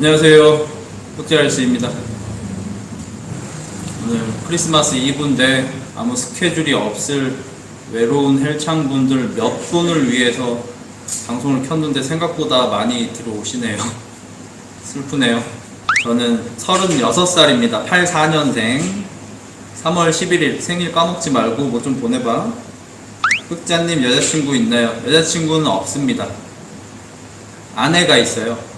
안녕하세요. 흑자일스입니다. 오늘 크리스마스 이브인데 아무 스케줄이 없을 외로운 헬창분들 몇 분을 위해서 방송을 켰는데 생각보다 많이 들어오시네요. 슬프네요. 저는 36살입니다. 84년생. 3월 11일 생일 까먹지 말고 뭐 좀 보내봐. 흑자님 여자친구 있나요? 여자친구는 없습니다. 아내가 있어요.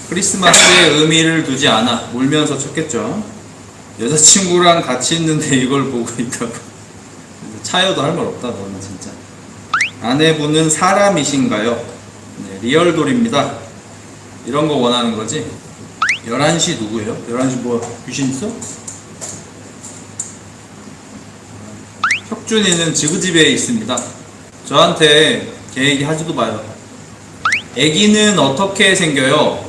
크리스마스에 의미를 두지 않아 울면서 쳤겠죠. 여자친구랑 같이 있는데 이걸 보고 있다고. 차여도 할 말 없다 너는 진짜. 아내분은 사람이신가요? 네, 리얼돌입니다. 이런 거 원하는 거지? 11시 누구예요? 11시 뭐 귀신 있어? 혁준이는 지그집에 있습니다. 저한테 걔 얘기 하지도 마요. 애기는 어떻게 생겨요?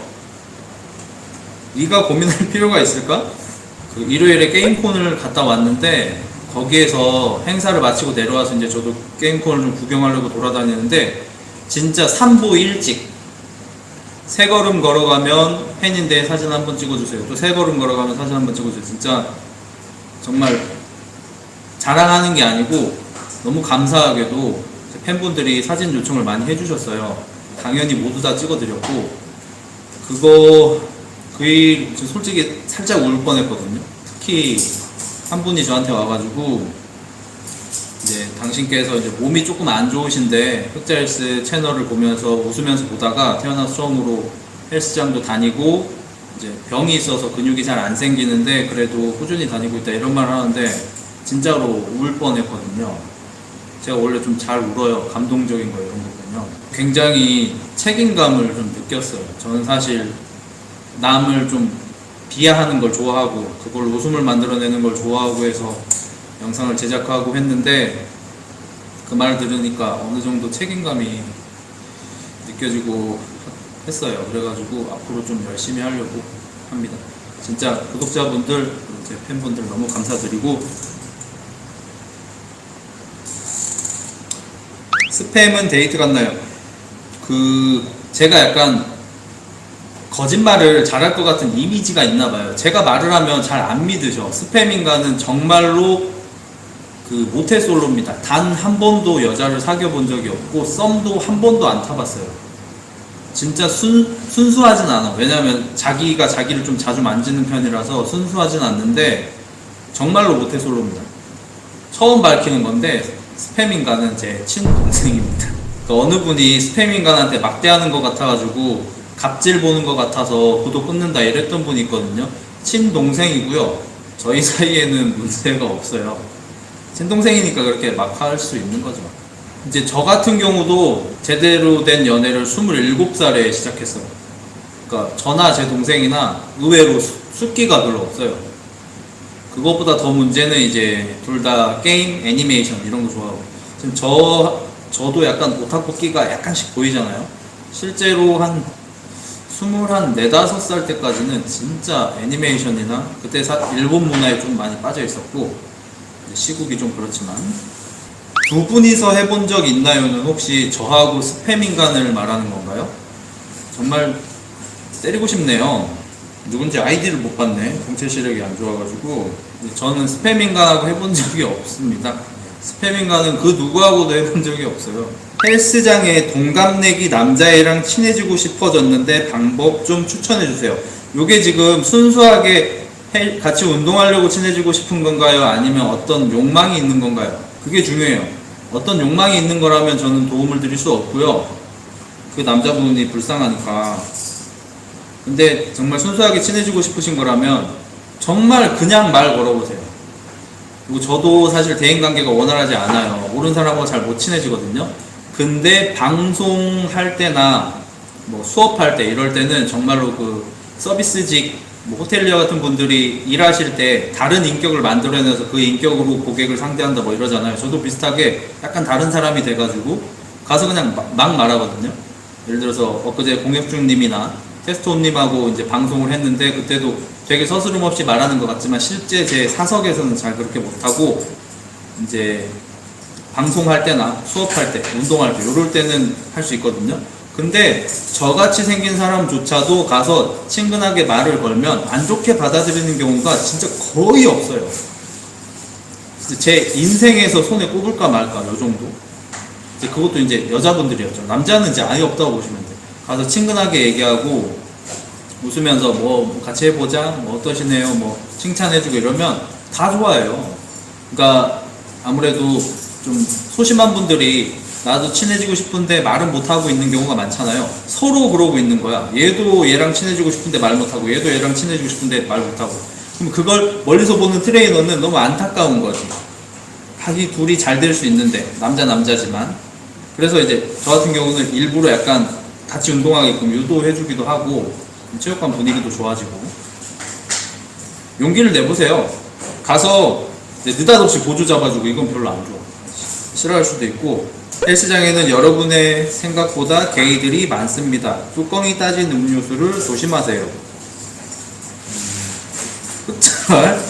네가 고민할 필요가 있을까? 그 일요일에 게임콘을 갔다 왔는데 거기에서 행사를 마치고 내려와서 이제 저도 게임콘을 좀 구경하려고 돌아다니는데 진짜 산보 일찍 세 걸음 걸어가면 팬인데 사진 한번 찍어주세요. 또 세 걸음 걸어가면 사진 한번 찍어주세요. 진짜 정말 자랑하는 게 아니고 너무 감사하게도 팬분들이 사진 요청을 많이 해주셨어요. 당연히 모두 다 찍어드렸고 그 일 솔직히 살짝 울 뻔했거든요. 특히 한 분이 저한테 와가지고 이제 당신께서 이제 몸이 조금 안 좋으신데 흑자헬스 채널을 보면서 웃으면서 보다가 태어나서 처음으로 헬스장도 다니고 이제 병이 있어서 근육이 잘 안 생기는데 그래도 꾸준히 다니고 있다 이런 말을 하는데 진짜로 울 뻔했거든요. 제가 원래 좀 잘 울어요. 감동적인 거 이런 거 보면 굉장히 책임감을 좀 느꼈어요. 저는 사실 남을 좀 비하하는 걸 좋아하고 그걸 웃음을 만들어내는 걸 좋아하고 해서 영상을 제작하고 했는데 그 말을 들으니까 어느 정도 책임감이 느껴지고 했어요. 그래가지고 앞으로 좀 열심히 하려고 합니다. 진짜 구독자분들, 제 팬분들 너무 감사드리고 스팸은 데이트 같나요? 제가 약간 거짓말을 잘할 것 같은 이미지가 있나봐요. 제가 말을 하면 잘 안 믿으셔. 스팸인가는 정말로 모태솔로입니다. 단 한 번도 여자를 사귀어 본 적이 없고 썸도 한 번도 안 타봤어요. 진짜 순수하진 않아. 왜냐면 자기가 자기를 좀 자주 만지는 편이라서 순수하진 않는데 정말로 모태솔로입니다. 처음 밝히는 건데 스팸인가는 제 친동생입니다. 그러니까 어느 분이 스팸인간한테 막대하는 것 같아가지고 갑질 보는 것 같아서 구독 끊는다 이랬던 분이 있거든요. 친동생이고요. 저희 사이에는 문제가 없어요. 친동생이니까 그렇게 막 할 수 있는 거죠. 이제 저 같은 경우도 제대로 된 연애를 27살에 시작했어요. 그러니까 저나 제 동생이나 의외로 숫기가 별로 없어요. 그것보다 더 문제는 이제 둘 다 게임, 애니메이션 이런 거 좋아하고 지금 저도 약간 오타쿠 끼가 약간씩 보이잖아요. 실제로 한 24~5살 때까지는 진짜 애니메이션이나 그때 일본 문화에 좀 많이 빠져 있었고 시국이 좀 그렇지만 두 분이서 해본 적 있나요는 혹시 저하고 스팸인간을 말하는 건가요? 정말 때리고 싶네요. 누군지 아이디를 못 봤네. 정체 시력이 안 좋아가지고. 저는 스팸인간하고 해본 적이 없습니다. 스팸인간은 그 누구하고도 해본 적이 없어요. 헬스장에 동갑내기 남자애랑 친해지고 싶어졌는데 방법 좀 추천해주세요. 요게 지금 순수하게 같이 운동하려고 친해지고 싶은 건가요? 아니면 어떤 욕망이 있는 건가요? 그게 중요해요. 어떤 욕망이 있는 거라면 저는 도움을 드릴 수 없고요. 그 남자분이 불쌍하니까. 근데 정말 순수하게 친해지고 싶으신 거라면 정말 그냥 말 걸어보세요. 그리고 저도 사실 대인관계가 원활하지 않아요. 모르는 사람하고 잘 못 친해지거든요. 근데 방송할 때나 뭐 수업할 때 이럴 때는 정말로 서비스직 뭐 호텔리어 같은 분들이 일하실 때 다른 인격을 만들어내서 그 인격으로 고객을 상대한다 뭐 이러잖아요. 저도 비슷하게 약간 다른 사람이 돼가지고 가서 그냥 막 말하거든요. 예를 들어서 엊그제 공혁중님이나 테스토님하고 이제 방송을 했는데 그때도 되게 서스름 없이 말하는 것 같지만 실제 제 사석에서는 잘 그렇게 못하고 이제 방송할 때나 수업할 때, 운동할 때 이럴 때는 할 수 있거든요. 근데 저같이 생긴 사람조차도 가서 친근하게 말을 걸면 안 좋게 받아들이는 경우가 진짜 거의 없어요. 제 인생에서 손에 꼽을까 말까 요 정도. 이제 그것도 이제 여자분들이었죠. 남자는 이제 아예 없다고 보시면 돼요. 가서 친근하게 얘기하고 웃으면서 뭐 같이 해보자, 뭐 어떠시네요, 뭐 칭찬해주고 이러면 다 좋아해요. 그러니까 아무래도 좀 소심한 분들이 나도 친해지고 싶은데 말은 못하고 있는 경우가 많잖아요. 서로 그러고 있는 거야. 얘도 얘랑 친해지고 싶은데 말 못하고, 얘도 얘랑 친해지고 싶은데 말 못하고. 그럼 그걸 멀리서 보는 트레이너는 너무 안타까운 거지. 자기 둘이 잘 될 수 있는데, 남자지만. 그래서 이제 저 같은 경우는 일부러 약간 같이 운동하게끔 유도해주기도 하고, 체육관 분위기도 좋아지고. 용기를 내보세요. 가서 느닷없이 보조 잡아주고 이건 별로 안 좋아. 싫어할 수도 있고. 헬스장에는 여러분의 생각보다 게이들이 많습니다. 뚜껑이 따진 음료수를 조심하세요. 끝잘.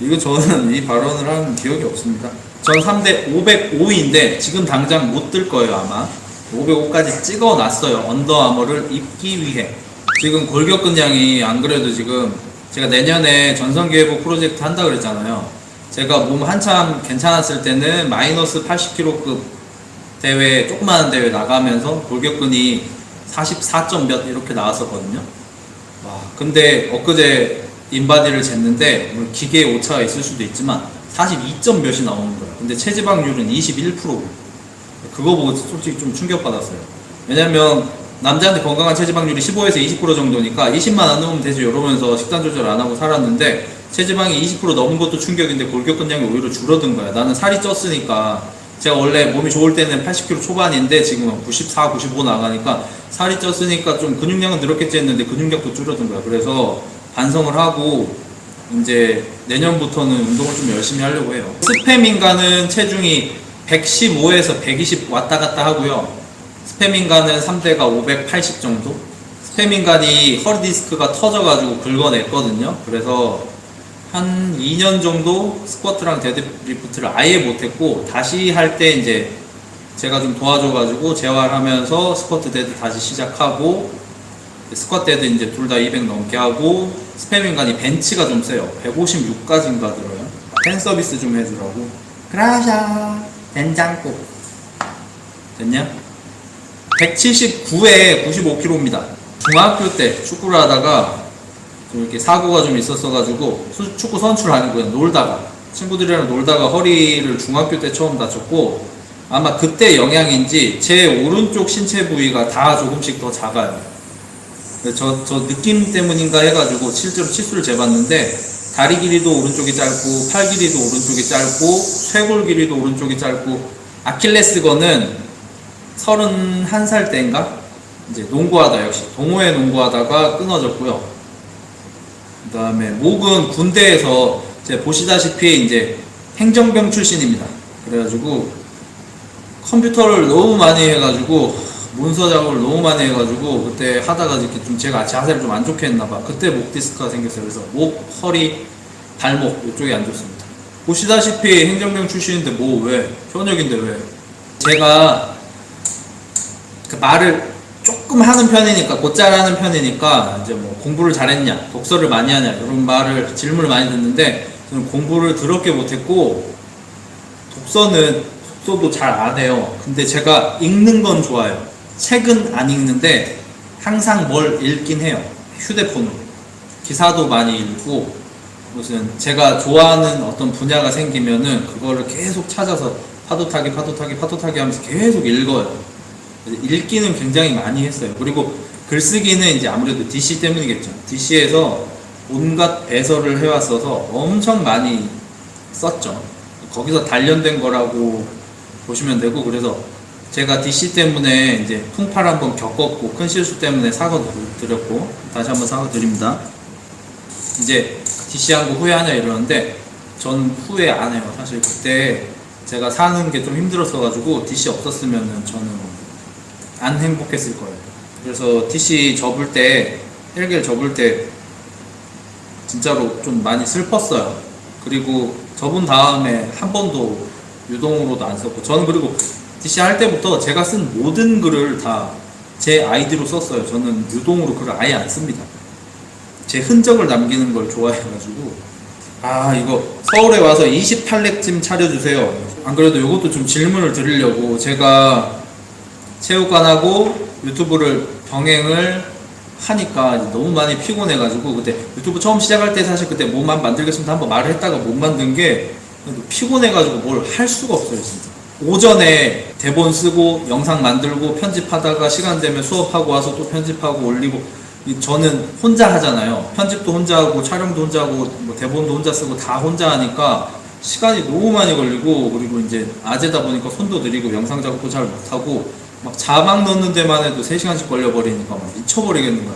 이거 저는 이 발언을 한 기억이 없습니다. 전 3대 505인데 지금 당장 못 들 거예요 아마. 505까지 찍어놨어요. 언더아머를 입기 위해. 지금 골격근량이 안 그래도 지금 제가 내년에 전성기 회복 프로젝트 한다 그랬잖아요. 제가 몸 한참 괜찮았을 때는 마이너스 80kg급 대회, 조그마한 대회 나가면서 골격근이 44점 몇 이렇게 나왔었거든요. 와, 근데 엊그제 인바디를 쟀는데 물론 기계에 오차가 있을 수도 있지만 42점 몇이 나오는 거예요. 근데 체지방률은 21%고 그거 보고 솔직히 좀 충격받았어요. 왜냐면 남자한테 건강한 체지방률이 15에서 20% 정도니까 20만 안 넘으면 되지 이러면서 식단 조절 안 하고 살았는데 체지방이 20% 넘은 것도 충격인데 골격근량이 오히려 줄어든 거야. 나는 살이 쪘으니까 제가 원래 몸이 좋을 때는 80kg 초반인데 지금은 94, 95 나가니까 살이 쪘으니까 좀 근육량은 늘었겠지 했는데 근육량도 줄어든 거야. 그래서 반성을 하고 이제 내년부터는 운동을 좀 열심히 하려고 해요. 스팸 인간은 체중이 115에서 120 왔다 갔다 하고요. 스팸 인간은 3대가 580 정도? 스팸 인간이 허리 디스크가 터져가지고 긁어냈거든요. 그래서 한 2년 정도 스쿼트랑 데드리프트를 아예 못했고 다시 할 때 이제 제가 좀 도와줘가지고 재활하면서 스쿼트 데드 다시 시작하고 스쿼트 데드 이제 둘 다 200 넘게 하고 스팸 인간이 벤치가 좀 세요. 156까지인가 들어요. 팬 서비스 좀 해주라고. 그라샤 된장국 됐냐? 179에 95kg입니다. 중학교 때 축구를 하다가 좀 이렇게 사고가 좀 있었어가지고 축구 선수를 아니고요. 놀다가 친구들이랑 놀다가 허리를 중학교 때 처음 다쳤고 아마 그때 영향인지 제 오른쪽 신체 부위가 다 조금씩 더 작아요. 저 느낌 때문인가 해가지고 실제로 치수를 재봤는데 다리 길이도 오른쪽이 짧고 팔 길이도 오른쪽이 짧고 쇄골 길이도 오른쪽이 짧고 아킬레스건은 31살 때인가 이제 농구하다 역시 동호회 농구하다가 끊어졌고요. 그 다음에 목은 군대에서 제가 보시다시피 이제 행정병 출신입니다. 그래가지고 컴퓨터를 너무 많이 해가지고 문서 작업을 너무 많이 해가지고 그때 하다가 이렇게 좀 제가 자세를 좀 안 좋게 했나봐. 그때 목 디스크가 생겼어요. 그래서 목, 허리, 발목 이쪽이 안 좋습니다. 보시다시피 행정병 출신인데 뭐 왜? 현역인데 왜? 제가 그 말을 조금 하는 편이니까 곧잘 하는 편이니까 이제 뭐 공부를 잘했냐 독서를 많이 하냐 이런 말을 질문을 많이 듣는데 저는 공부를 더럽게 못했고 독서도 잘 안 해요. 근데 제가 읽는 건 좋아요. 책은 안 읽는데 항상 뭘 읽긴 해요. 휴대폰으로 기사도 많이 읽고 무슨 제가 좋아하는 어떤 분야가 생기면은 그거를 계속 찾아서 파도 타기 하면서 계속 읽어요. 읽기는 굉장히 많이 했어요. 그리고 글쓰기는 이제 아무래도 DC 때문이겠죠. DC에서 온갖 배설을 해왔어서 엄청 많이 썼죠. 거기서 단련된 거라고 보시면 되고 그래서 제가 DC 때문에 이제 풍파를 한번 겪었고 큰 실수 때문에 사과드렸고 다시 한번 사과드립니다. 이제 DC 한 거 후회하냐 이러는데 전 후회 안 해요. 사실 그때 제가 사는 게 좀 힘들었어가지고 DC 없었으면은 저는 안 행복했을 거예요. 그래서 DC 접을 때 헬기를 접을 때 진짜로 좀 많이 슬펐어요. 그리고 접은 다음에 한 번도 유동으로도 안 썼고 저는 그리고 DC 할 때부터 제가 쓴 모든 글을 다 제 아이디로 썼어요. 저는 유동으로 글을 아예 안 씁니다. 제 흔적을 남기는 걸 좋아해가지고. 아, 이거 서울에 와서 28렉쯤 차려주세요. 안 그래도 이것도 좀 질문을 드리려고, 제가 체육관하고 유튜브를 병행을 하니까 너무 많이 피곤해가지고, 그때 유튜브 처음 시작할 때 사실 그때 뭐만 만들겠습니다 한번 말을 했다가 못 만든 게 피곤해가지고 뭘 할 수가 없어요 진짜. 오전에 대본 쓰고 영상 만들고 편집하다가 시간 되면 수업하고 와서 또 편집하고 올리고, 저는 혼자 하잖아요. 편집도 혼자 하고 촬영도 혼자 하고 뭐 대본도 혼자 쓰고 다 혼자 하니까 시간이 너무 많이 걸리고, 그리고 이제 아재다 보니까 손도 느리고 영상 작업도 잘 못하고 막 자막 넣는 데만 해도 3시간씩 걸려버리니까 막 미쳐버리겠는 거야.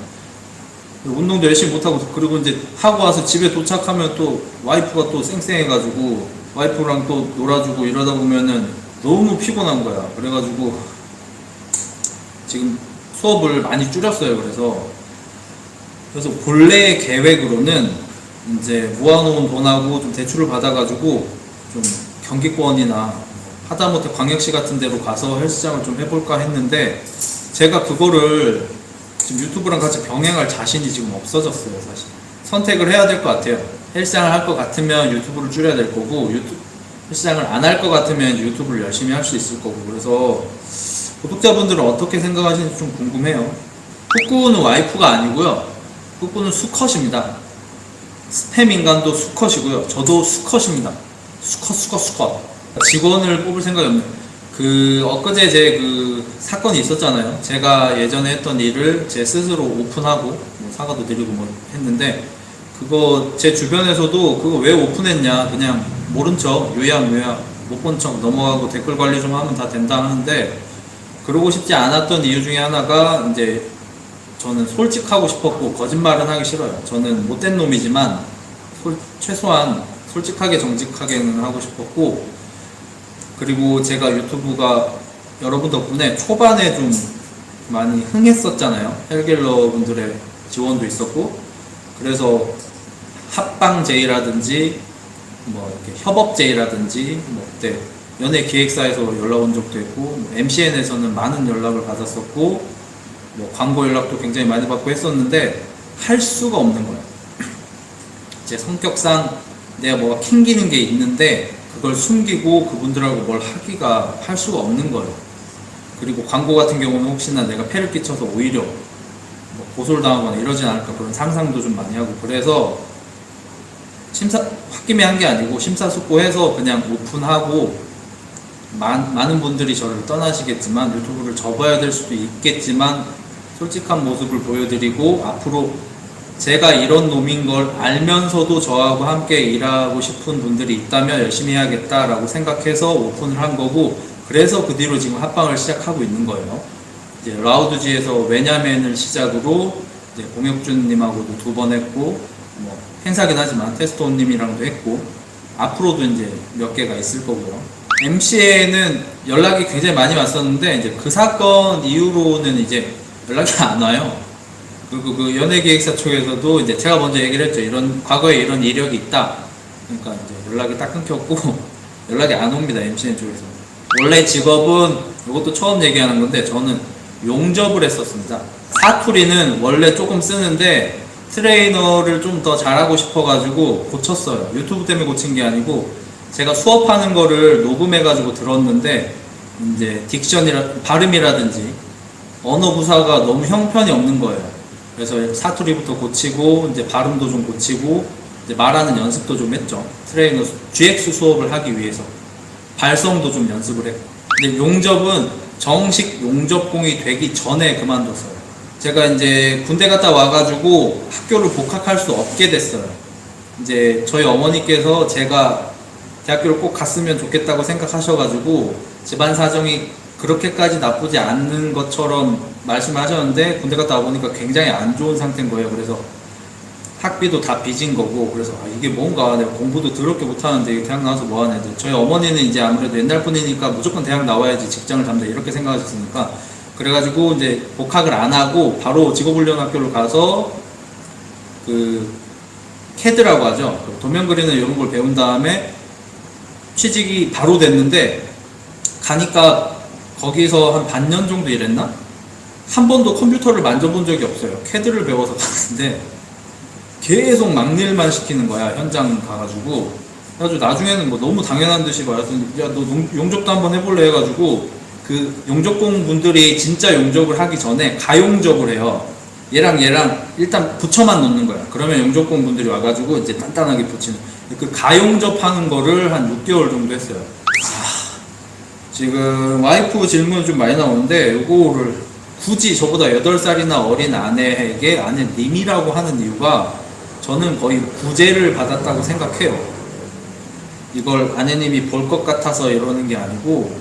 운동도 열심히 못하고, 그리고 이제 하고 와서 집에 도착하면 또 와이프가 또 쌩쌩해가지고 와이프랑 또 놀아주고 이러다 보면은 너무 피곤한 거야. 그래가지고 지금 수업을 많이 줄였어요. 그래서 본래 계획으로는 이제 모아놓은 돈하고 좀 대출을 받아가지고 좀 경기권이나 하다못해 광역시 같은 데로 가서 헬스장을 좀 해볼까 했는데, 제가 그거를 지금 유튜브랑 같이 병행할 자신이 지금 없어졌어요. 사실 선택을 해야 될 것 같아요. 헬스장을 할 것 같으면 유튜브를 줄여야 될 거고, 헬스장을 안 할 것 같으면 유튜브를 열심히 할 수 있을 거고. 그래서 구독자분들은 어떻게 생각하시는지 좀 궁금해요. 꾸꾸는 와이프가 아니고요, 꾸꾸는 수컷입니다. 스팸 인간도 수컷이고요, 저도 수컷입니다. 수컷. 직원을 뽑을 생각이 없네. 엊그제 제 사건이 있었잖아요. 제가 예전에 했던 일을 제 스스로 오픈하고 뭐 사과도 드리고 뭐 했는데, 그거 제 주변에서도 그거 왜 오픈했냐, 그냥 모른 척 요약 못 본 척 넘어가고 댓글 관리 좀 하면 다 된다 하는데, 그러고 싶지 않았던 이유 중에 하나가 이제 저는 솔직하고 싶었고 거짓말은 하기 싫어요. 저는 못된 놈이지만 최소한 솔직하게 정직하게는 하고 싶었고, 그리고 제가 유튜브가 여러분 덕분에 초반에 좀 많이 흥했었잖아요. 헬겔러 분들의 지원도 있었고, 그래서 합방제의라든지 뭐 이렇게 협업제의라든지 뭐 그때 연예기획사에서 연락 온 적도 있고, 뭐 MCN에서는 많은 연락을 받았었고, 뭐 광고 연락도 굉장히 많이 받고 했었는데 할 수가 없는 거예요. 제 성격상 내가 뭐가 캥기는 게 있는데 그걸 숨기고 그분들하고 뭘 할 수가 없는 거예요. 그리고 광고 같은 경우는 혹시나 내가 폐를 끼쳐서 오히려 뭐 고소를 당하거나 이러진 않을까 그런 상상도 좀 많이 하고, 그래서 홧김에 한 게 아니고 심사숙고해서 그냥 오픈하고, 많은 분들이 저를 떠나시겠지만 유튜브를 접어야 될 수도 있겠지만 솔직한 모습을 보여드리고, 앞으로 제가 이런 놈인 걸 알면서도 저하고 함께 일하고 싶은 분들이 있다면 열심히 해야겠다라고 생각해서 오픈을 한 거고, 그래서 그 뒤로 지금 합방을 시작하고 있는 거예요. 이제 라우드지에서 왜냐면을 시작으로 이제 공혁준님하고도 2번 했고, 뭐 행사긴 하지만 테스토님이랑도 했고, 앞으로도 이제 몇 개가 있을 거고요. MC에는 연락이 굉장히 많이 왔었는데 이제 그 사건 이후로는 이제 연락이 안 와요. 그리고 그 연예기획사 쪽에서도 이제 제가 먼저 얘기를 했죠. 과거에 이런 이력이 있다. 그러니까 이제 연락이 딱 끊겼고 연락이 안 옵니다. MCN 쪽에서. 원래 직업은, 이것도 처음 얘기하는 건데, 저는 용접을 했었습니다. 사투리는 원래 조금 쓰는데 트레이너를 좀 더 잘하고 싶어가지고 고쳤어요. 유튜브 때문에 고친 게 아니고, 제가 수업하는 거를 녹음해가지고 들었는데 이제 발음이라든지 언어 구사가 너무 형편이 없는 거예요. 그래서 사투리부터 고치고 이제 발음도 좀 고치고 이제 말하는 연습도 좀 했죠. 트레이너 GX 수업을 하기 위해서 발성도 좀 연습을 했고. 근데 용접은 정식 용접공이 되기 전에 그만뒀어요. 제가 이제 군대 갔다 와가지고 학교를 복학할 수 없게 됐어요. 이제 저희 어머니께서 제가 대학교를 꼭 갔으면 좋겠다고 생각하셔가지고 집안 사정이 그렇게까지 나쁘지 않는 것처럼 말씀을 하셨는데, 군대 갔다 와보니까 굉장히 안 좋은 상태인 거예요. 그래서 학비도 다 빚인 거고, 그래서 이게 뭔가, 내가 공부도 더럽게 못하는데 대학 나와서 뭐하는 애들. 저희 어머니는 이제 아무래도 옛날 분이니까 무조건 대학 나와야지 직장을 잡는다 이렇게 생각하셨으니까, 그래가지고 이제 복학을 안 하고 바로 직업훈련학교를 가서 캐드라고 하죠. 도면 그리는 이런 걸 배운 다음에 취직이 바로 됐는데, 가니까 거기서 한 반년 정도 일했나? 한 번도 컴퓨터를 만져본 적이 없어요. 캐드를 배워서 갔는데 계속 막일만 시키는 거야. 현장 가가지고. 그래가지고 나중에는 뭐 너무 당연한 듯이 말해서 야, 너 용접도 한번 해볼래 해가지고 그 용접工분들이 진짜 용접을 하기 전에 가용접을 해요. 얘랑 일단 붙여만 놓는 거야. 그러면 용접工분들이 와가지고 이제 단단하게 붙이는 그 가용접하는 거를 한 6개월 정도 했어요. 지금 와이프 질문이 좀 많이 나오는데 요거를 굳이 저보다 8살이나 어린 아내에게 아내님이라고 하는 이유가 저는 거의 구제를 받았다고 생각해요. 이걸 아내님이 볼 것 같아서 이러는 게 아니고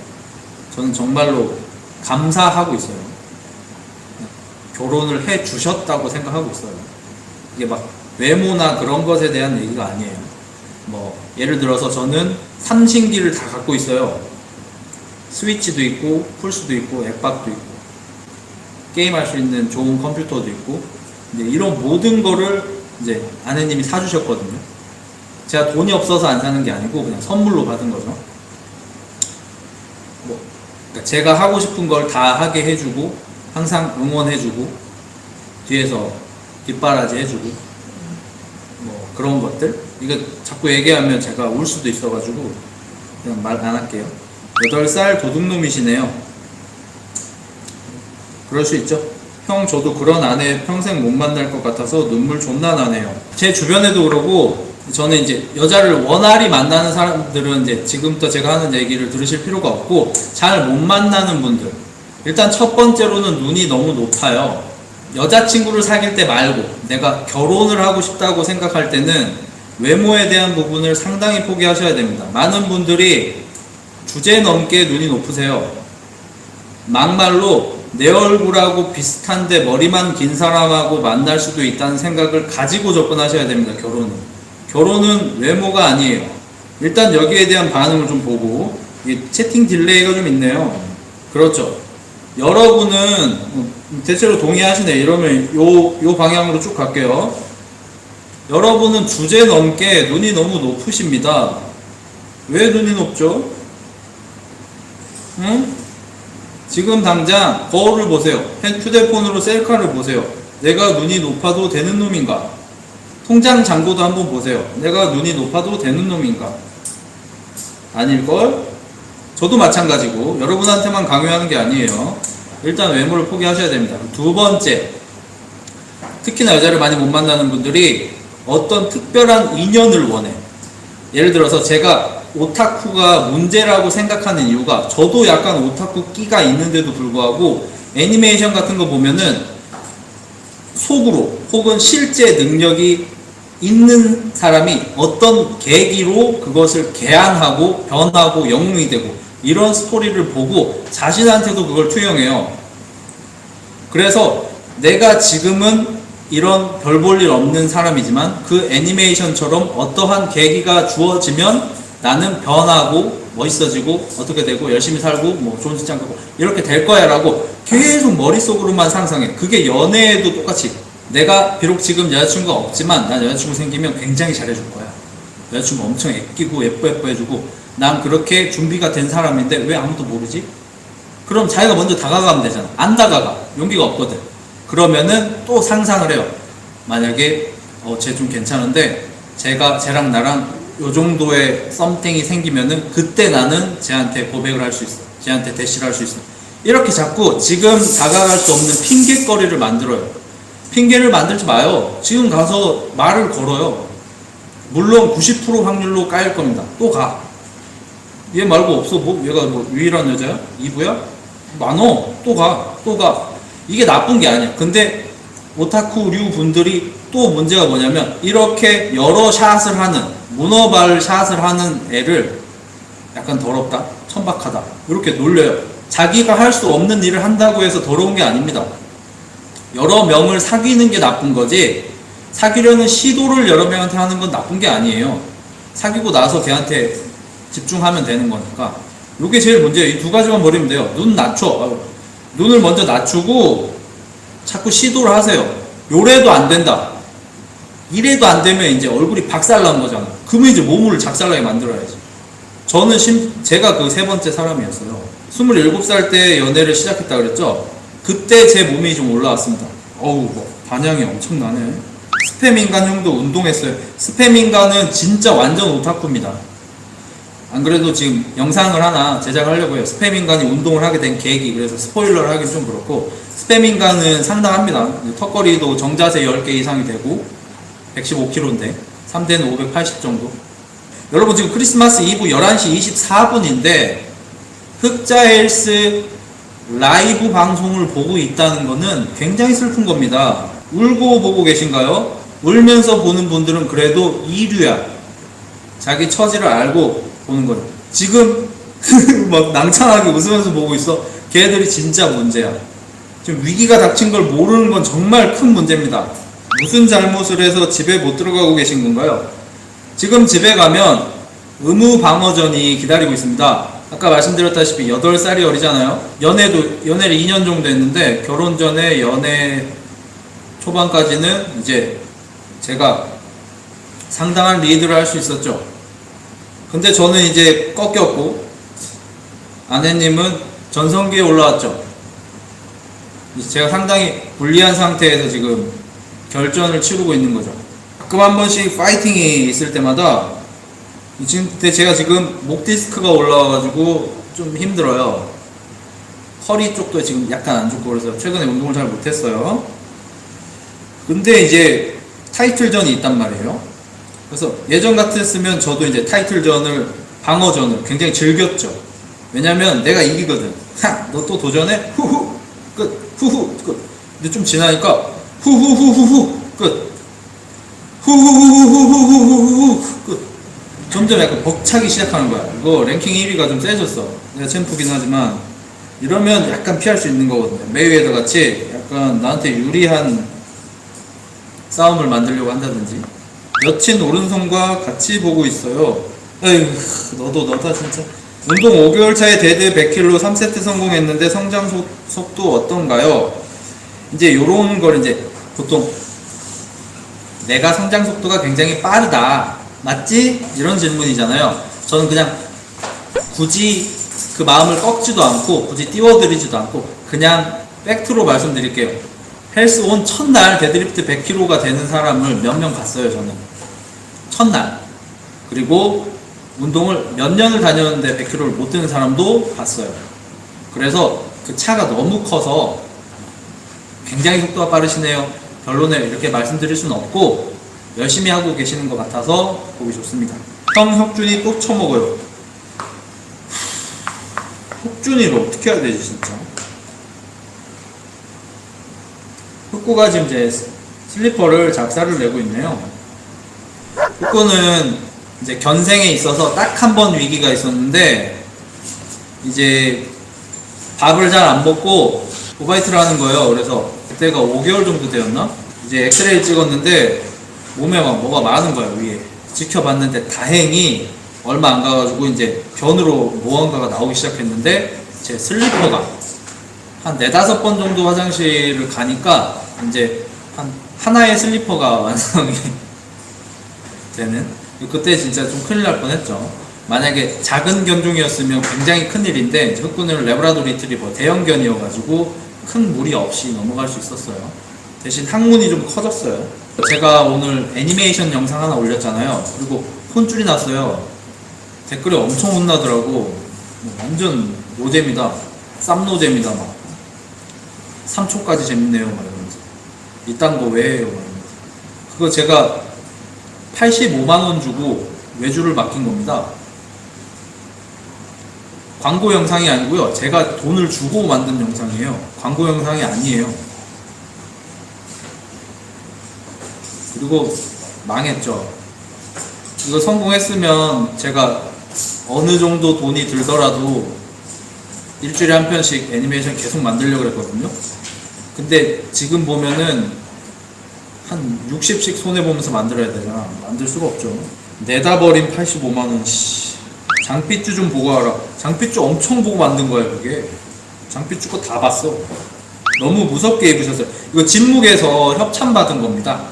저는 정말로 감사하고 있어요. 결혼을 해 주셨다고 생각하고 있어요. 이게 막 외모나 그런 것에 대한 얘기가 아니에요. 뭐 예를 들어서 저는 삼신기를 다 갖고 있어요. 스위치도 있고 플스도 있고 앱박도 있고 게임할 수 있는 좋은 컴퓨터도 있고 이제 이런 모든 거를 이제 아내님이 사주셨거든요. 제가 돈이 없어서 안 사는 게 아니고 그냥 선물로 받은 거죠. 뭐 그러니까 제가 하고 싶은 걸 다 하게 해주고 항상 응원해주고 뒤에서 뒷바라지 해주고 뭐 그런 것들. 이거 자꾸 얘기하면 제가 울 수도 있어가지고 그냥 말 안 할게요. 8살 도둑놈이시네요. 그럴 수 있죠. 형 저도 그런 아내 평생 못 만날 것 같아서 눈물 존나 나네요. 제 주변에도 그러고 저는 이제 여자를 원활히 만나는 사람들은 이제 지금부터 제가 하는 얘기를 들으실 필요가 없고 잘 못 만나는 분들 일단 첫 번째로는 눈이 너무 높아요. 여자친구를 사귈 때 말고 내가 결혼을 하고 싶다고 생각할 때는 외모에 대한 부분을 상당히 포기하셔야 됩니다. 많은 분들이 주제넘게 눈이 높으세요. 막말로 내 얼굴하고 비슷한데 머리만 긴 사람하고 만날 수도 있다는 생각을 가지고 접근하셔야 됩니다. 결혼은 외모가 아니에요. 일단 여기에 대한 반응을 좀 보고 채팅 딜레이가 좀 있네요. 그렇죠. 여러분은 대체로 동의하시네. 이러면 요 방향으로 쭉 갈게요. 여러분은 주제 넘게 눈이 너무 높으십니다. 왜 눈이 높죠? 응? 지금 당장 거울을 보세요. 휴대폰으로 셀카를 보세요. 내가 눈이 높아도 되는 놈인가? 통장 잔고도 한번 보세요. 내가 눈이 높아도 되는 놈인가? 아닐걸? 저도 마찬가지고 여러분한테만 강요하는 게 아니에요. 일단 외모를 포기하셔야 됩니다. 두 번째, 특히나 여자를 많이 못 만나는 분들이 어떤 특별한 인연을 원해. 예를 들어서 제가 오타쿠가 문제라고 생각하는 이유가 저도 약간 오타쿠 끼가 있는데도 불구하고 애니메이션 같은 거 보면은 속으로 혹은 실제 능력이 있는 사람이 어떤 계기로 그것을 개안하고 변하고 영웅이 되고 이런 스토리를 보고 자신한테도 그걸 투영해요. 그래서 내가 지금은 이런 별 볼 일 없는 사람이지만 그 애니메이션처럼 어떠한 계기가 주어지면 나는 변하고 멋있어지고 어떻게 되고 열심히 살고 뭐 좋은 직장 가고 이렇게 될 거야 라고 계속 머릿속으로만 상상해. 그게 연애에도 똑같이 내가 비록 지금 여자친구가 없지만 난 여자친구 생기면 굉장히 잘해줄 거야. 여자친구 엄청 애끼고 예뻐 해주고 난 그렇게 준비가 된 사람인데 왜 아무도 모르지? 그럼 자기가 먼저 다가가면 되잖아. 안 다가가. 용기가 없거든. 그러면은 또 상상을 해요. 만약에 쟤 좀 괜찮은데 쟤랑 나랑 요 정도의 썸띵이 생기면은 그때 나는 쟤한테 고백을 할 수 있어. 쟤한테 대시를 할 수 있어. 이렇게 자꾸 지금 다가갈 수 없는 핑계거리를 만들어요. 핑계를 만들지 마요. 지금 가서 말을 걸어요. 물론 90% 확률로 까일 겁니다. 또 가. 얘 말고 없어. 뭐 얘가 뭐 유일한 여자야? 2부야? 많어. 또 가. 이게 나쁜 게 아니야. 근데 오타쿠류 분들이 또 문제가 뭐냐면 이렇게 여러 샷을 하는 문어발 샷을 하는 애를 약간 더럽다, 천박하다 이렇게 놀려요. 자기가 할 수 없는 일을 한다고 해서 더러운 게 아닙니다. 여러 명을 사귀는 게 나쁜 거지 사귀려는 시도를 여러 명한테 하는 건 나쁜 게 아니에요. 사귀고 나서 걔한테 집중하면 되는 거니까 이게 제일 문제예요. 이 두 가지만 버리면 돼요. 눈 낮춰. 눈을 먼저 낮추고 자꾸 시도를 하세요. 요래도 안 된다. 이래도 안 되면 이제 얼굴이 박살난 거잖아. 그러면 이제 몸을 작살나게 만들어야지. 저는 제가 그 세 번째 사람이었어요. 27살 때 연애를 시작했다 그랬죠? 그때 제 몸이 좀 올라왔습니다. 어우, 반향이 엄청나네. 스팸 인간 형도 운동했어요. 스팸 인간은 진짜 완전 오타쿠입니다. 안 그래도 지금 영상을 하나 제작하려고 해요. 스팸 인간이 운동을 하게 된 계기. 그래서 스포일러를 하긴 좀 그렇고, 스팸 인간은 상당합니다. 턱걸이도 정자세 10개 이상이 되고 115kg인데 3대는 580 정도. 여러분 지금 크리스마스 이브 11시 24분인데 흑자헬스 라이브 방송을 보고 있다는 거는 굉장히 슬픈 겁니다. 울고 보고 계신가요? 울면서 보는 분들은 그래도 이류야. 자기 처지를 알고 보는 거죠. 지금 막 낭창하게 웃으면서 보고 있어. 걔들이 진짜 문제야. 지금 위기가 닥친 걸 모르는 건 정말 큰 문제입니다. 무슨 잘못을 해서 집에 못 들어가고 계신 건가요? 지금 집에 가면 의무 방어전이 기다리고 있습니다. 아까 말씀드렸다시피 8살이 어리잖아요. 연애를 2년 정도 했는데 결혼 전에 연애 초반까지는 이제 제가 상당한 리드를 할 수 있었죠. 근데 저는 이제 꺾였고 아내님은 전성기에 올라왔죠. 제가 상당히 불리한 상태에서 지금 결전을 치르고 있는 거죠. 가끔 한 번씩 파이팅이 있을 때마다 지금 그때 제가 지금 목 디스크가 올라와가지고 좀 힘들어요. 허리 쪽도 지금 약간 안 좋고 그래서 최근에 운동을 잘 못했어요. 근데 이제 타이틀전이 있단 말이에요. 그래서 예전 같았으면 저도 이제 타이틀전을 방어전을 굉장히 즐겼죠. 왜냐면 내가 이기거든. 너 또 도전해? 후후 끝. 후후 끝. 근데 좀 지나니까 후후후후후 끝. 후후후후후후후 끝. 점점 약간 벅차기 시작하는 거야. 이거 랭킹 1위가 좀 세졌어. 내가 챔프긴 하지만 이러면 약간 피할 수 있는 거거든요. 메이웨더 같이 약간 나한테 유리한 싸움을 만들려고 한다든지. 여친 오른손과 같이 보고 있어요. 에휴, 너다 진짜. 운동 5개월 차에 데드 100kg 3세트 성공했는데 성장 속도 어떤가요? 이제 요런 걸 이제 보통 내가 성장 속도가 굉장히 빠르다. 맞지? 이런 질문이잖아요. 저는 그냥 굳이 그 마음을 꺾지도 않고 굳이 띄워드리지도 않고 그냥 팩트로 말씀드릴게요. 헬스 온 첫날 데드리프트 100kg가 되는 사람을 몇 명 봤어요. 저는 첫날. 그리고 운동을 몇 년을 다녔는데 100kg를 못 드는 사람도 봤어요. 그래서 그 차가 너무 커서 굉장히 속도가 빠르시네요. 결론을 이렇게 말씀드릴 수는 없고 열심히 하고 계시는 것 같아서 보기 좋습니다. 형 혁준이 또 처먹어요. 혁준이를 어떻게 해야 되지 진짜. 흑구가 지금 이제 슬리퍼를 작사를 내고 있네요. 흑구는 이제 견생에 있어서 딱 한 번 위기가 있었는데 이제 밥을 잘 안 먹고 오바이트를 하는 거예요. 그래서 그때가 5개월 정도 되었나? 이제 엑스레이를 찍었는데 몸에 막 뭐가 많은 거야 위에. 지켜봤는데 다행히 얼마 안 가가지고 이제 변으로 무언가가 나오기 시작했는데 제 슬리퍼가 한 4-5번 정도 화장실을 가니까 이제 하나의 슬리퍼가 완성이 되는. 그때 진짜 좀 큰일 날 뻔했죠. 만약에 작은 견종이었으면 굉장히 큰일인데 흑구는 레브라도 리트리버 대형견이어가지고 큰 무리 없이 넘어갈 수 있었어요. 대신 항문이 좀 커졌어요. 제가 오늘 애니메이션 영상 하나 올렸잖아요. 그리고 혼쭐이 났어요. 댓글에 엄청 혼나더라고. 완전 노잼이다. 쌈노잼이다 막. 3초까지 재밌네요 막 이러면서. 이딴 거 왜 해요 막 이러면서. 그거 제가 85만원 주고 외주를 맡긴 겁니다. 광고 영상이 아니고요. 제가 돈을 주고 만든 영상이에요. 광고 영상이 아니에요. 그리고 망했죠. 이거 성공했으면 제가 어느 정도 돈이 들더라도 일주일에 한 편씩 애니메이션 계속 만들려고 했거든요. 근데 지금 보면은 한 60씩 손해보면서 만들어야 되잖아. 만들 수가 없죠. 내다 버린 85만원. 장삐쭈 좀 보고 와라. 장삐쭈 엄청 보고 만든 거야 그게. 장삐쭈 거 다 봤어. 너무 무섭게 입으셨어요. 이거 진묵에서 협찬 받은 겁니다.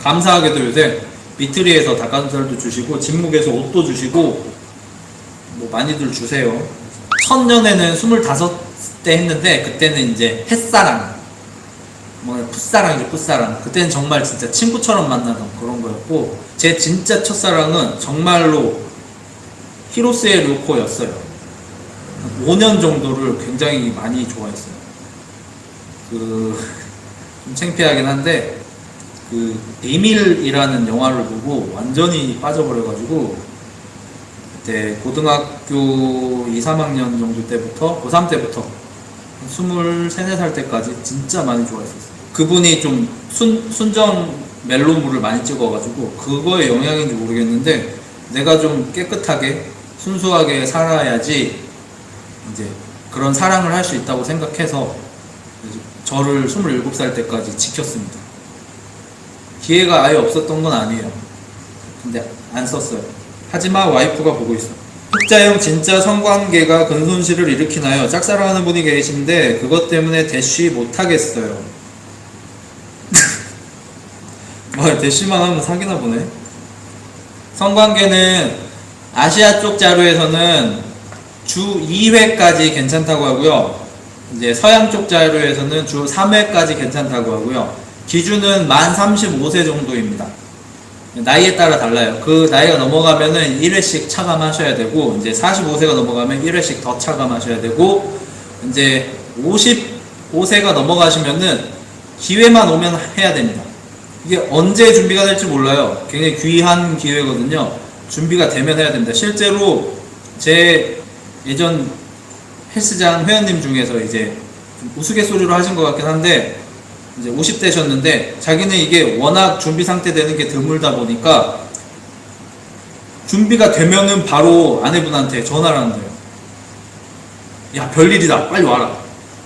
감사하게도 요새 비트리에서 닭가슴살도 주시고 진묵에서 옷도 주시고 뭐 많이들 주세요. 첫년에는 25대 했는데 그때는 이제 햇사랑 뭐 풋사랑이죠. 풋사랑. 그때는 정말 진짜 친구처럼 만나던 그런 거였고, 제 진짜 첫사랑은 정말로 히로스의 료코였어요. 5년 정도를 굉장히 많이 좋아했어요. 좀 창피하긴 한데 에밀이라는 영화를 보고 완전히 빠져버려가지고, 그때 고등학교 2, 3학년 정도 때부터, 고3 때부터 23, 4살 때까지 진짜 많이 좋아했었어요. 그분이 좀 순정 멜로물을 많이 찍어가지고 그거의 영향인지 모르겠는데, 내가 좀 깨끗하게 순수하게 살아야지 이제 그런 사랑을 할 수 있다고 생각해서 저를 27살 때까지 지켰습니다. 기회가 아예 없었던 건 아니에요. 근데 안 썼어요. 하지만 와이프가 보고 있어. 흑자형 진짜 성관계가 근손실을 일으키나요? 짝사랑하는 분이 계신데 그것 때문에 대쉬 못하겠어요. 대쉬만 하면 사귀나 보네. 성관계는 아시아 쪽 자료에서는 주 2회까지 괜찮다고 하고요. 이제 서양 쪽 자료에서는 주 3회까지 괜찮다고 하고요. 기준은 만 35세 정도입니다. 나이에 따라 달라요. 그 나이가 넘어가면은 1회씩 차감하셔야 되고, 이제 45세가 넘어가면 1회씩 더 차감하셔야 되고, 이제 55세가 넘어가시면은 기회만 오면 해야 됩니다. 이게 언제 준비가 될지 몰라요. 굉장히 귀한 기회거든요. 준비가 되면 해야 됩니다. 실제로 제 예전 헬스장 회원님 중에서 이제 좀 우스갯소리로 하신 것 같긴 한데, 이제 50대셨는데 자기는 이게 워낙 준비 상태 되는 게 드물다 보니까 준비가 되면은 바로 아내분한테 전화를 한대요. 야, 별일이다, 빨리 와라.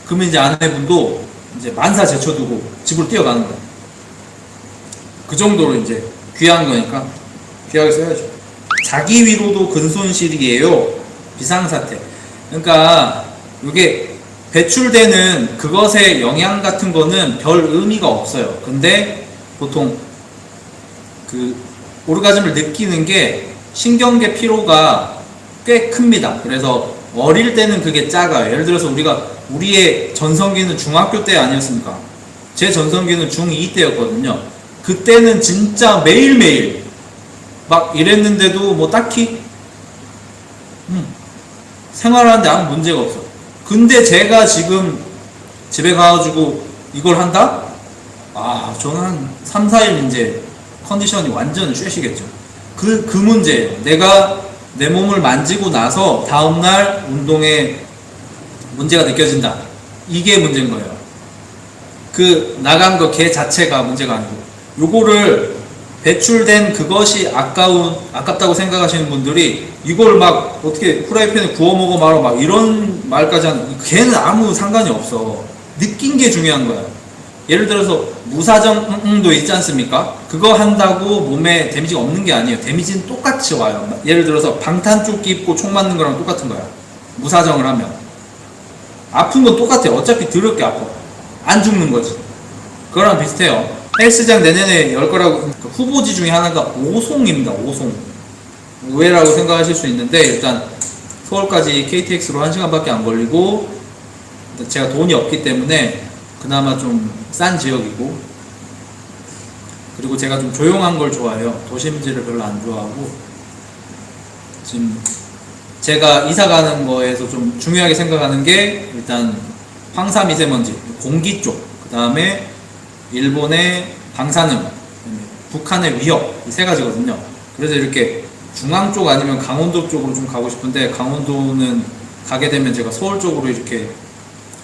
그러면 이제 아내분도 이제 만사 제쳐두고 집으로 뛰어가는 거야. 그 정도로 이제 귀한 거니까 귀하게 써야죠. 자기 위로도 근손실이에요. 비상사태. 그러니까 이게 배출되는 그것의 영향 같은 거는 별 의미가 없어요. 근데 보통 그 오르가즘을 느끼는 게 신경계 피로가 꽤 큽니다. 그래서 어릴 때는 그게 작아요. 예를 들어서 우리의 전성기는 중학교 때 아니었습니까? 제 전성기는 중2 때였거든요. 그때는 진짜 매일매일 막 이랬는데도 뭐 딱히 생활하는데 아무 문제가 없어. 근데 제가 지금 집에 가가지고 이걸 한다? 저는 한 3, 4일 이제 컨디션이 완전 쉐시겠죠. 그 문제예요. 내가 내 몸을 만지고 나서 다음날 운동에 문제가 느껴진다. 이게 문제인 거예요. 나간 거 걔 자체가 문제가 아니고, 요거를 배출된 그것이 아깝다고 생각하시는 분들이 이걸 막 어떻게 프라이팬에 구워 먹어 말아 막 이런 말까지 하는, 걔는 아무 상관이 없어. 느낀 게 중요한 거야. 예를 들어서 무사정도 있지 않습니까? 그거 한다고 몸에 데미지가 없는 게 아니에요. 데미지는 똑같이 와요. 예를 들어서 방탄조끼 입고 총 맞는 거랑 똑같은 거야. 무사정을 하면 아픈 건 똑같아요. 어차피 더럽게 아파. 안 죽는 거지. 그거랑 비슷해요. 헬스장 내년에 열 거라고, 후보지 중에 하나가 오송입니다. 오송. 의외라고 생각하실 수 있는데, 일단 서울까지 KTX로 1시간밖에 안 걸리고, 제가 돈이 없기 때문에 그나마 좀 싼 지역이고, 그리고 제가 좀 조용한 걸 좋아해요. 도심지를 별로 안 좋아하고, 지금 제가 이사 가는 거에서 좀 중요하게 생각하는 게 일단 황사미세먼지, 공기 쪽, 그 다음에 일본의 방사능, 북한의 위협, 이 세 가지거든요. 그래서 이렇게 중앙 쪽 아니면 강원도 쪽으로 좀 가고 싶은데, 강원도는 가게 되면 제가 서울 쪽으로 이렇게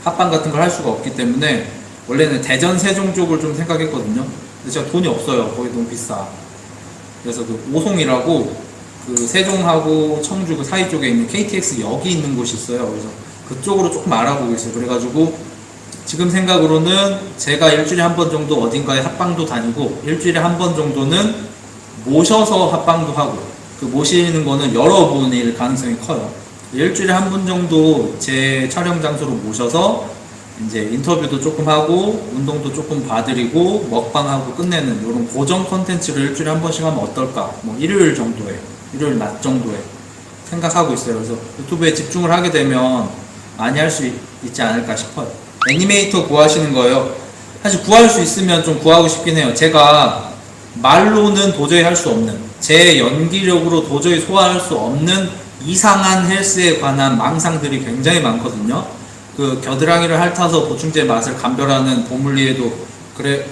합방 같은 걸 할 수가 없기 때문에 원래는 대전, 세종 쪽을 좀 생각했거든요. 근데 제가 돈이 없어요. 거기 너무 비싸. 그래서 오송이라고 세종하고 청주 그 사이 쪽에 있는 KTX 역이 있는 곳이 있어요. 그래서 그쪽으로 조금 알아보고 있어요. 그래가지고 지금 생각으로는 제가 일주일에 한 번 정도 어딘가에 합방도 다니고, 일주일에 한 번 정도는 모셔서 합방도 하고, 그 모시는 거는 여러분일 가능성이 커요. 일주일에 한 번 정도 제 촬영 장소로 모셔서 이제 인터뷰도 조금 하고 운동도 조금 봐드리고 먹방하고 끝내는 이런 고정 컨텐츠를 일주일에 한 번씩 하면 어떨까? 뭐 일요일 정도에, 일요일 낮 정도에 생각하고 있어요. 그래서 유튜브에 집중을 하게 되면 많이 할 수 있지 않을까 싶어요. 애니메이터 구하시는 거예요. 사실 구할 수 있으면 좀 구하고 싶긴 해요. 제가 말로는 도저히 할 수 없는, 제 연기력으로 도저히 소화할 수 없는 이상한 헬스에 관한 망상들이 굉장히 많거든요. 그 겨드랑이를 핥아서 보충제 맛을 감별하는 보물리에도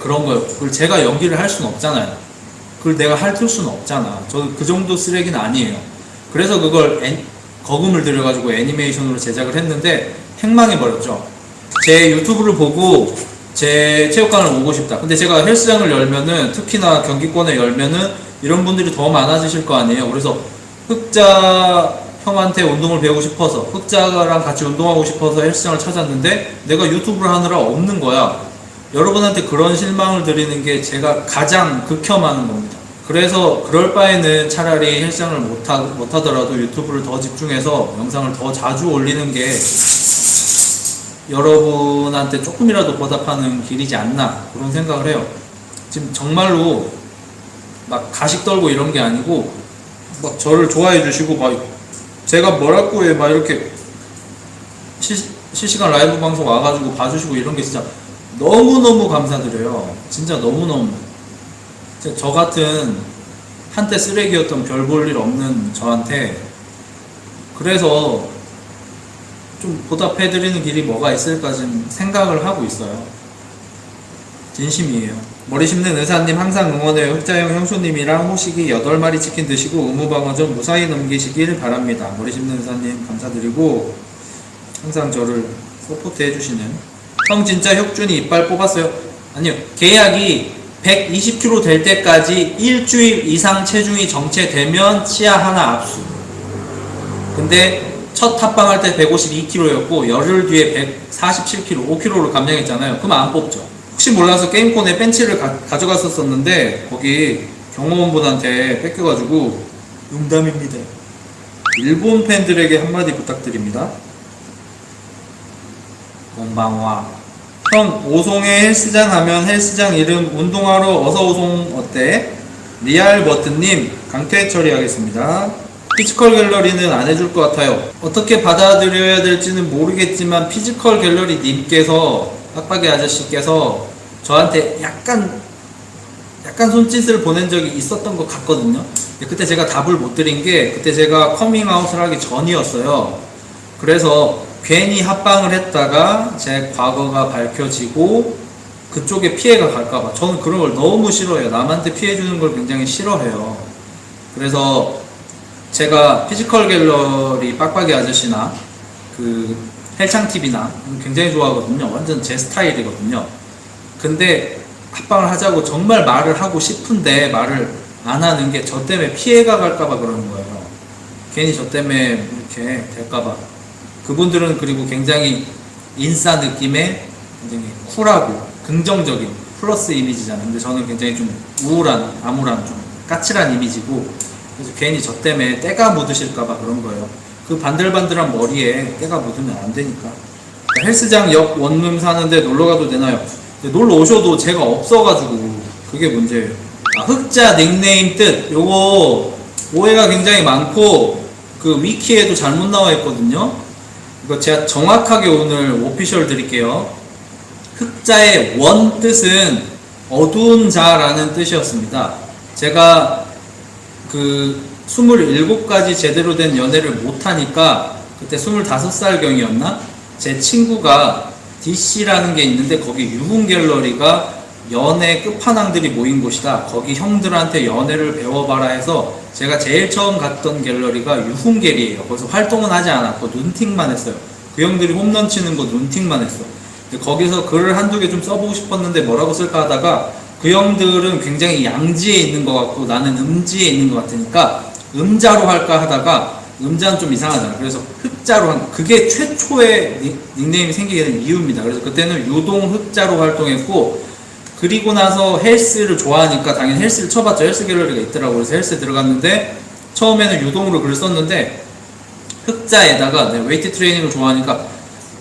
그런 거예요. 그걸 제가 연기를 할 수는 없잖아요. 그걸 내가 핥을 수는 없잖아. 저는 그 정도 쓰레기는 아니에요. 그래서 그걸 거금을 들여가지고 애니메이션으로 제작을 했는데 행망해버렸죠. 제 유튜브를 보고 제 체육관을 오고 싶다. 근데 제가 헬스장을 열면은, 특히나 경기권에 열면은 이런 분들이 더 많아지실 거 아니에요. 그래서 흑자 형한테 운동을 배우고 싶어서, 흑자랑 같이 운동하고 싶어서 헬스장을 찾았는데 내가 유튜브를 하느라 없는 거야. 여러분한테 그런 실망을 드리는 게 제가 가장 극혐하는 겁니다. 그래서 그럴 바에는 차라리 헬스장을 못하더라도 유튜브를 더 집중해서 영상을 더 자주 올리는 게 여러분한테 조금이라도 보답하는 길이지 않나, 그런 생각을 해요. 지금 정말로 막 가식 떨고 이런 게 아니고 막 저를 좋아해 주시고 막 제가 뭐라고 해 막 이렇게 실시간 라이브 방송 와가지고 봐주시고 이런 게 진짜 너무너무 감사드려요. 진짜 너무너무. 저 같은 한때 쓰레기였던 별 볼 일 없는 저한테 그래서 좀 보답해드리는 길이 뭐가 있을까 지금 생각을 하고 있어요. 진심이에요. 머리 심는 의사님 항상 응원해요. 흑자형 형수님이랑 호식이 8마리 치킨 드시고 의무방어전 무사히 넘기시길 바랍니다. 머리 심는 의사님 감사드리고 항상 저를 서포트 해주시는. 형 진짜 혁준이 이빨 뽑았어요? 아니요. 계약이 120kg 될 때까지 일주일 이상 체중이 정체되면 치아 하나 압수. 근데 첫 합방할 때 152kg였고 열흘 뒤에 147kg, 5kg로 감량했잖아요. 그럼 안 뽑죠. 혹시 몰라서 게임콘에 벤치를 가져갔었는데 거기 경호원분한테 뺏겨가지고 농담입니다. 일본 팬들에게 한마디 부탁드립니다. 건방와. 형, 오송에 헬스장 하면 헬스장 이름 운동하러 어서오송 어때? 리알버튼님 강퇴 처리하겠습니다. 피지컬 갤러리는 안 해줄 것 같아요. 어떻게 받아들여야 될지는 모르겠지만 피지컬 갤러리 님께서, 빡빡이 아저씨께서 저한테 약간 손짓을 보낸 적이 있었던 것 같거든요. 그때 제가 답을 못 드린 게 그때 제가 커밍아웃을 하기 전이었어요. 그래서 괜히 합방을 했다가 제 과거가 밝혀지고 그쪽에 피해가 갈까봐, 저는 그런 걸 너무 싫어해요. 남한테 피해주는 걸 굉장히 싫어해요. 그래서 제가 피지컬 갤러리 빡빡이 아저씨나 그 헬창TV나 굉장히 좋아하거든요. 완전 제 스타일이거든요. 근데 합방을 하자고 정말 말을 하고 싶은데 말을 안 하는 게 저 때문에 피해가 갈까봐 그러는 거예요. 괜히 저 때문에 이렇게 될까봐. 그분들은 그리고 굉장히 인싸 느낌의 굉장히 쿨하고 긍정적인 플러스 이미지잖아요. 근데 저는 굉장히 좀 우울한, 암울한, 좀 까칠한 이미지고, 그래서 괜히 저 때문에 때가 묻으실까봐 그런 거예요. 그 반들반들한 머리에 때가 묻으면 안 되니까. 헬스장 옆 원룸 사는데 놀러 가도 되나요? 놀러 오셔도 제가 없어가지고 그게 문제예요. 흑자 닉네임 뜻, 요거 오해가 굉장히 많고 그 위키에도 잘못 나와 있거든요. 이거 제가 정확하게 오늘 오피셜 드릴게요. 흑자의 원 뜻은 어두운 자라는 뜻이었습니다. 제가 그 27가지 제대로 된 연애를 못하니까 그때 25살경이었나? 제 친구가 DC라는 게 있는데 거기 유흥 갤러리가 연애 끝판왕들이 모인 곳이다. 거기 형들한테 연애를 배워봐라 해서 제가 제일 처음 갔던 갤러리가 유흥갤이에요. 거기서 활동은 하지 않았고 눈팅만 했어요. 그 형들이 홈런 치는 거 눈팅만 했어. 근데 거기서 글을 한두 개 좀 써보고 싶었는데 뭐라고 쓸까 하다가 그 형들은 굉장히 양지에 있는 것 같고 나는 음지에 있는 것 같으니까 음자로 할까 하다가 음자는 좀 이상하잖아. 그래서 흑자로 한, 그게 최초의 닉네임이 생기게 된 이유입니다. 그래서 그때는 유동 흑자로 활동했고, 그리고 나서 헬스를 좋아하니까 당연히 헬스를 쳐봤죠. 헬스 갤러리가 있더라고요. 그래서 헬스에 들어갔는데 처음에는 유동으로 글을 썼는데 흑자에다가 네, 웨이트 트레이닝을 좋아하니까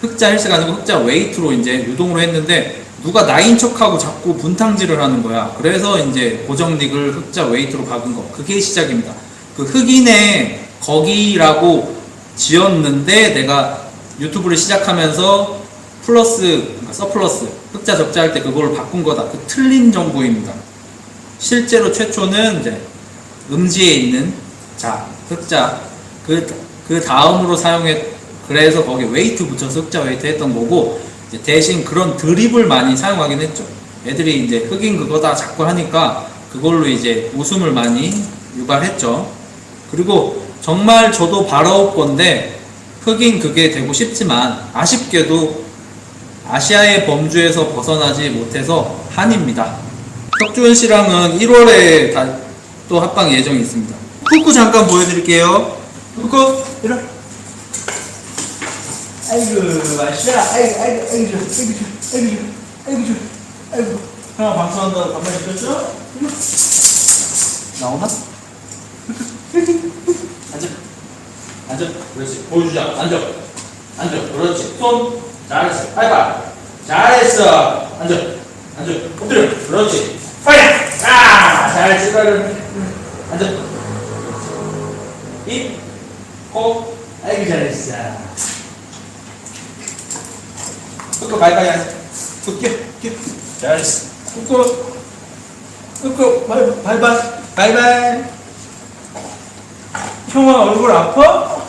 흑자 헬스가 아니고 흑자 웨이트로 이제 유동으로 했는데 누가 나인 척하고 자꾸 분탕질을 하는 거야. 그래서 이제 고정릭을 흑자 웨이트로 박은 거, 그게 시작입니다. 그 흑인의 거기라고 지었는데 내가 유튜브를 시작하면서 플러스, 그러니까 서플러스, 흑자 적자 할 때 그걸 바꾼 거다. 그 틀린 정보입니다. 실제로 최초는 이제 음지에 있는 자, 흑자, 그 다음으로 그래서 거기에 웨이트 붙여서 흑자 웨이트 했던 거고, 이제 대신 그런 드립을 많이 사용하긴 했죠. 애들이 이제 흑인 그거다 자꾸 하니까 그걸로 이제 웃음을 많이 유발했죠. 그리고 정말 저도 바라올 건데 흑인 그게 되고 싶지만 아쉽게도 아시아의 범주에서 벗어나지 못해서 한입니다. 혁준 씨랑은 1월에 또 합방 예정이 있습니다. 후쿠 잠깐 보여드릴게요. 후쿠 이리 아이고 맛있다. 아이고 형아 방송한다고 가만히 있었죠? 나오나? 앉아 그렇지 보여주자. 앉아 그렇지 손 잘했어 하이파이 잘했어. 앉아 엎드려 그렇지 파이팅 잘했어. 앉아 입 코 아이고 잘했어. 끄고 바이바이 하자. 잘했어. 끄고 바이바이. 형아 얼굴 아파?